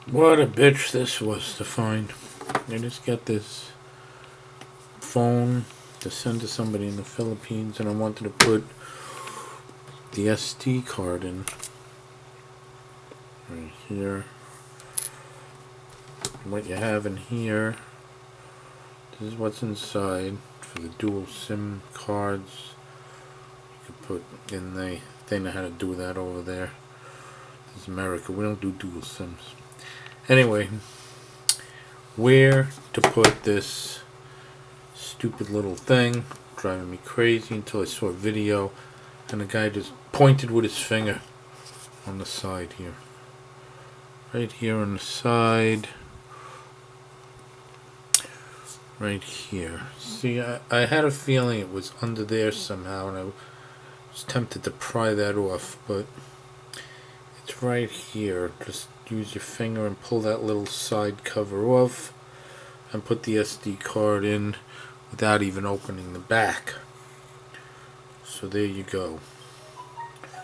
What a bitch this was to find. I just got this phone to send to somebody in the Philippines, and I wanted to put the SD card in right here. What you have in here, this is what's inside for the dual SIM cards. You can put in they know how to do that over there. This is America, we don't do dual SIMs. Anyway, where to put this stupid little thing, driving me crazy until I saw a video and the guy just pointed with his finger on the side here. Right here on the side. Right here. See, I had a feeling it was under there somehow, and I was tempted to pry that off, but it's right here. Just use your finger and pull that little side cover off and put the SD card in without even opening the back. So there you go.